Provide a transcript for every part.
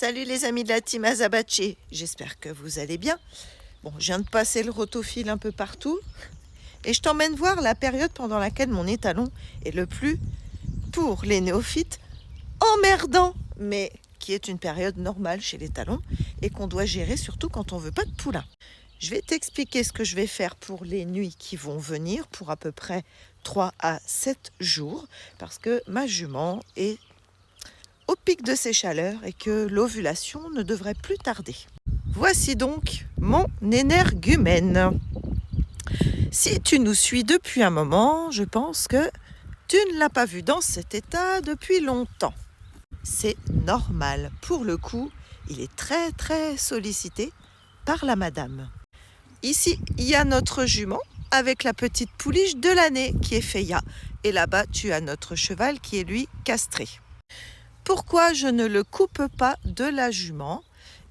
Salut les amis de la team Azabache, j'espère que vous allez bien. Bon, je viens de passer le rotofil un peu partout et je t'emmène voir la période pendant laquelle mon étalon est le plus, pour les néophytes, emmerdant, mais qui est une période normale chez l'étalon et qu'on doit gérer surtout quand on veut pas de poulain. Je vais t'expliquer ce que je vais faire pour les nuits qui vont venir, pour à peu près 3 à 7 jours, parce que ma jument est au pic de ses chaleurs et que l'ovulation ne devrait plus tarder. Voici donc mon énergumène. Si tu nous suis depuis un moment, je pense que tu ne l'as pas vu dans cet état depuis longtemps. C'est normal. Pour le coup, il est très sollicité par la madame. Ici, il y a notre jument avec la petite pouliche de l'année qui est Feya. Et là-bas, tu as notre cheval qui est lui castré. Pourquoi je ne le coupe pas de la jument?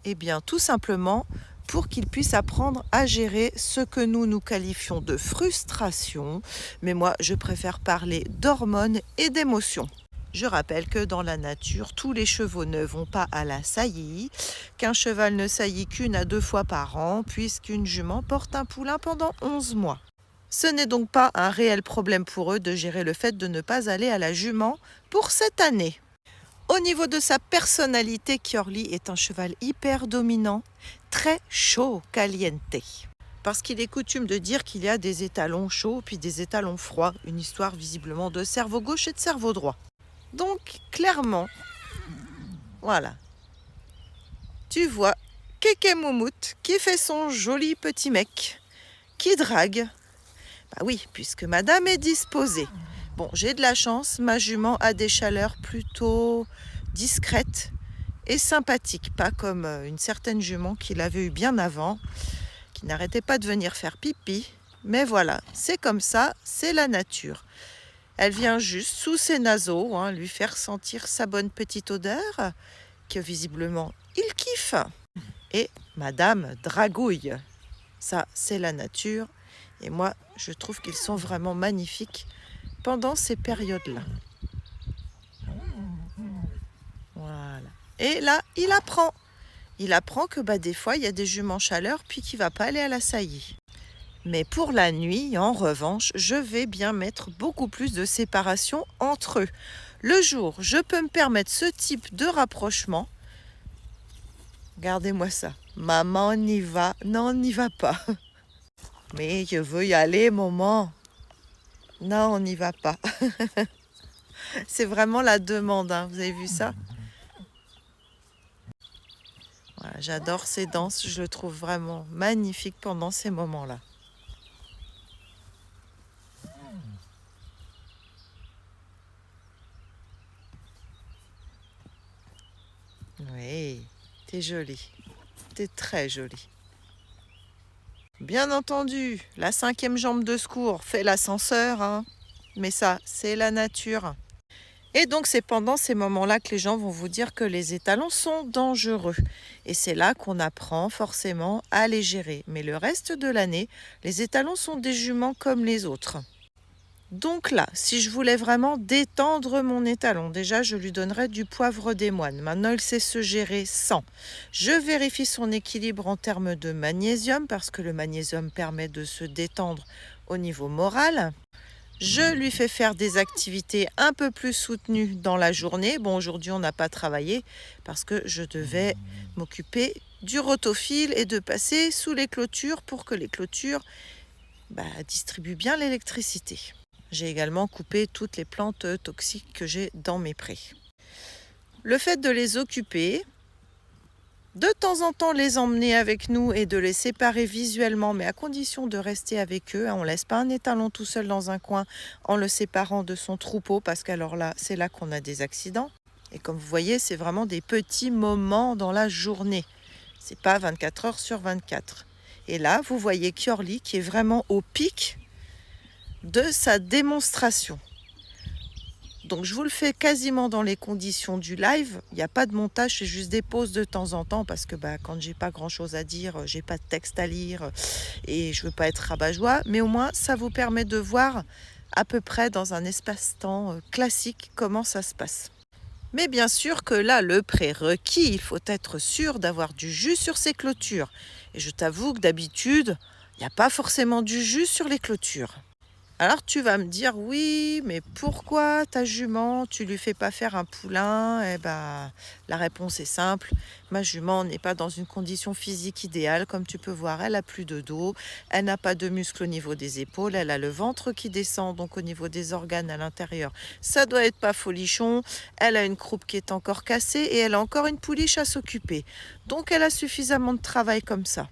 Eh bien, tout simplement pour qu'il puisse apprendre à gérer ce que nous qualifions de frustration. Mais moi, je préfère parler d'hormones et d'émotions. Je rappelle que dans la nature, tous les chevaux ne vont pas à la saillie, qu'un cheval ne saillit qu'une à 2 fois par an, puisqu'une jument porte un poulain pendant 11 mois. Ce n'est donc pas un réel problème pour eux de gérer le fait de ne pas aller à la jument pour cette année. Au niveau de sa personnalité, Kiorli est un cheval hyper dominant, très chaud, caliente. Parce qu'il est coutume de dire qu'il y a des étalons chauds puis des étalons froids, une histoire visiblement de cerveau gauche et de cerveau droit. Donc, clairement, voilà. Tu vois Kéké Moumout qui fait son joli petit mec, qui drague. Bah oui, puisque madame est disposée. Bon, j'ai de la chance, ma jument a des chaleurs plutôt discrètes et sympathiques, pas comme une certaine jument qui l'avait eu bien avant, qui n'arrêtait pas de venir faire pipi. Mais voilà, c'est comme ça, c'est la nature. Elle vient juste sous ses naseaux, lui faire sentir sa bonne petite odeur, que visiblement il kiffe. Et madame dragouille. Ça, c'est la nature. Et moi, je trouve qu'ils sont vraiment magnifiques pendant ces périodes-là. Voilà. Et là, il apprend. Il apprend que des fois, il y a des juments chaleur, puis qu'il ne va pas aller à la saillie. Mais pour la nuit, en revanche, je vais bien mettre beaucoup plus de séparation entre eux. Le jour, je peux me permettre ce type de rapprochement. Regardez-moi ça. Maman, on y va. Non, on n'y va pas. Mais je veux y aller, maman. Non, on n'y va pas. C'est vraiment la demande, vous avez vu ça? Voilà, j'adore ces danses, je le trouve vraiment magnifique pendant ces moments-là. Oui, t'es jolie. T'es très jolie. Bien entendu, la 5e jambe de secours fait l'ascenseur, mais ça, c'est la nature. Et donc, c'est pendant ces moments-là que les gens vont vous dire que les étalons sont dangereux. Et c'est là qu'on apprend forcément à les gérer. Mais le reste de l'année, les étalons sont des juments comme les autres. Donc là, si je voulais vraiment détendre mon étalon, déjà je lui donnerais du poivre des moines. Maintenant, il sait se gérer sans. Je vérifie son équilibre en termes de magnésium, parce que le magnésium permet de se détendre au niveau moral. Je lui fais faire des activités un peu plus soutenues dans la journée. Bon, aujourd'hui, on n'a pas travaillé parce que je devais m'occuper du rotofil et de passer sous les clôtures pour que les clôtures distribuent bien l'électricité. J'ai également coupé toutes les plantes toxiques que j'ai dans mes prés. Le fait de les occuper, de temps en temps les emmener avec nous et de les séparer visuellement, mais à condition de rester avec eux. On ne laisse pas un étalon tout seul dans un coin en le séparant de son troupeau, parce qu'alors là, c'est là qu'on a des accidents. Et comme vous voyez, c'est vraiment des petits moments dans la journée. C'est pas 24 heures sur 24. Et là, vous voyez Kiorli qui est vraiment au pic de sa démonstration. Donc je vous le fais quasiment dans les conditions du live. Il n'y a pas de montage, c'est juste des pauses de temps en temps parce que quand j'ai pas grand chose à dire, j'ai pas de texte à lire et je veux pas être rabat-joie. Mais au moins ça vous permet de voir à peu près dans un espace-temps classique comment ça se passe. Mais bien sûr que là, le prérequis, il faut être sûr d'avoir du jus sur ces clôtures. Et je t'avoue que d'habitude, il n'y a pas forcément du jus sur les clôtures. Alors tu vas me dire, oui, mais pourquoi ta jument, tu lui fais pas faire un poulain? Eh ben, la réponse est simple. Ma jument n'est pas dans une condition physique idéale. Comme tu peux voir, elle a plus de dos, elle n'a pas de muscles au niveau des épaules, elle a le ventre qui descend, donc au niveau des organes à l'intérieur. Ça doit être pas folichon. Elle a une croupe qui est encore cassée et elle a encore une pouliche à s'occuper. Donc elle a suffisamment de travail comme ça.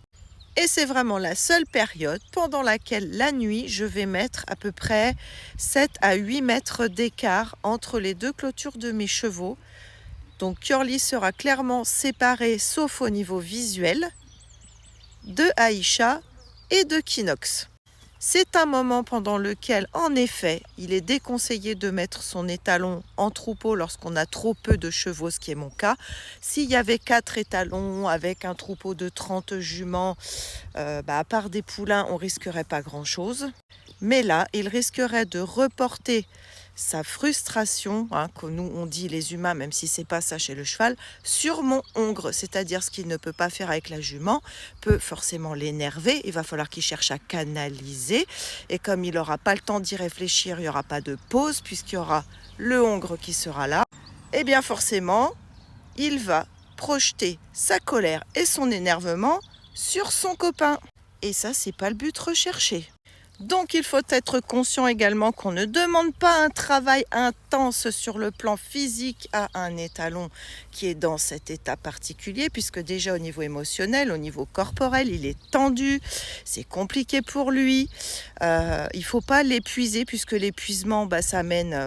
Et c'est vraiment la seule période pendant laquelle la nuit, je vais mettre à peu près 7 à 8 mètres d'écart entre les deux clôtures de mes chevaux. Donc Curly sera clairement séparée, sauf au niveau visuel, de Aïcha et de Kinox. C'est un moment pendant lequel, en effet, il est déconseillé de mettre son étalon en troupeau lorsqu'on a trop peu de chevaux, ce qui est mon cas. S'il y avait 4 étalons avec un troupeau de 30 juments, à part des poulains, on risquerait pas grand-chose. Mais là, il risquerait de reporter sa frustration, que nous on dit les humains, même si c'est pas ça chez le cheval, sur mon hongre, c'est-à-dire ce qu'il ne peut pas faire avec la jument, peut forcément l'énerver, il va falloir qu'il cherche à canaliser, et comme il n'aura pas le temps d'y réfléchir, il n'y aura pas de pause, puisqu'il y aura le hongre qui sera là, et bien forcément, il va projeter sa colère et son énervement sur son copain. Et ça, c'est pas le but recherché. Donc il faut être conscient également qu'on ne demande pas un travail intense sur le plan physique à un étalon qui est dans cet état particulier, puisque déjà au niveau émotionnel, au niveau corporel, il est tendu, c'est compliqué pour lui. Il ne faut pas l'épuiser, puisque l'épuisement, ça mène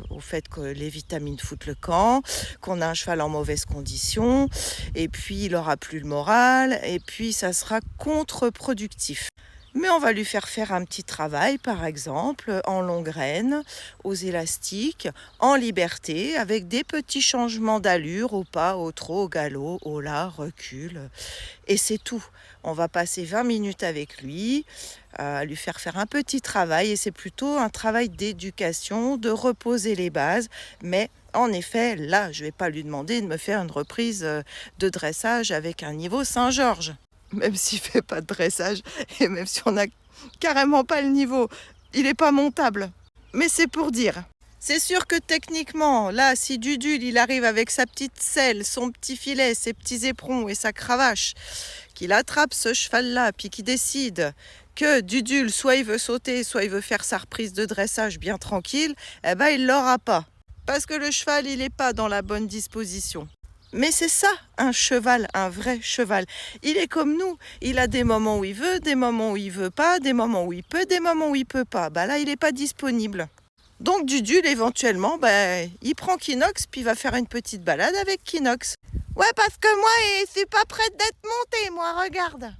au fait que les vitamines foutent le camp, qu'on a un cheval en mauvaise condition, et puis il n'aura plus le moral, et puis ça sera contre-productif. Mais on va lui faire faire un petit travail, par exemple, en longue graine, aux élastiques, en liberté, avec des petits changements d'allure, au pas, au trot, au galop, au la, recul. Et c'est tout. On va passer 20 minutes avec lui, lui faire faire un petit travail. Et c'est plutôt un travail d'éducation, de reposer les bases. Mais en effet, là, je ne vais pas lui demander de me faire une reprise de dressage avec un niveau Saint-Georges. Même s'il ne fait pas de dressage et même si on n'a carrément pas le niveau, il n'est pas montable. Mais c'est pour dire. C'est sûr que techniquement, là, si Dudule, il arrive avec sa petite selle, son petit filet, ses petits éperons et sa cravache, qu'il attrape ce cheval-là, puis qu'il décide que Dudule, soit il veut sauter, soit il veut faire sa reprise de dressage bien tranquille, il ne l'aura pas. Parce que le cheval, il n'est pas dans la bonne disposition. Mais c'est ça, un cheval, un vrai cheval. Il est comme nous. Il a des moments où il veut, des moments où il veut pas, des moments où il peut, des moments où il peut pas. Là, il n'est pas disponible. Donc Dudule, éventuellement, il prend Kinox, puis il va faire une petite balade avec Kinox. Ouais, parce que moi, je suis pas prête d'être montée, moi, regarde.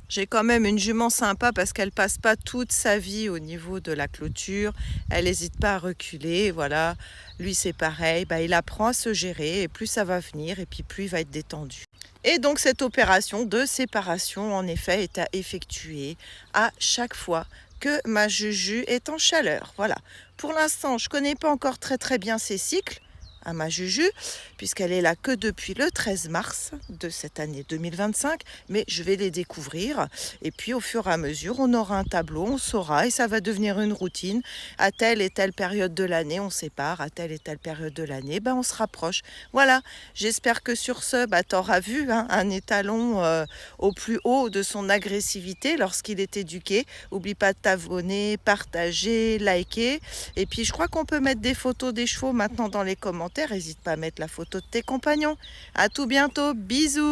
J'ai quand même une jument sympa parce qu'elle passe pas toute sa vie au niveau de la clôture. Elle n'hésite pas à reculer, voilà. Lui, c'est pareil, il apprend à se gérer et plus ça va venir et puis plus il va être détendu. Et donc cette opération de séparation, en effet, est à effectuer à chaque fois que ma Juju est en chaleur. Voilà. Pour l'instant, je connais pas encore très bien ses cycles à ma Juju, puisqu'elle est là que depuis le 13 mars de cette année 2025, mais je vais les découvrir, et puis au fur et à mesure, on aura un tableau, on saura, et ça va devenir une routine. À telle et telle période de l'année, on sépare, à telle et telle période de l'année, on se rapproche. Voilà, j'espère que sur ce, t'auras vu un étalon au plus haut de son agressivité lorsqu'il est éduqué. Oublie pas de t'abonner, partager, liker, et puis je crois qu'on peut mettre des photos des chevaux maintenant dans les commentaires. N'hésite pas à mettre la photo de tes compagnons. À tout bientôt, bisous.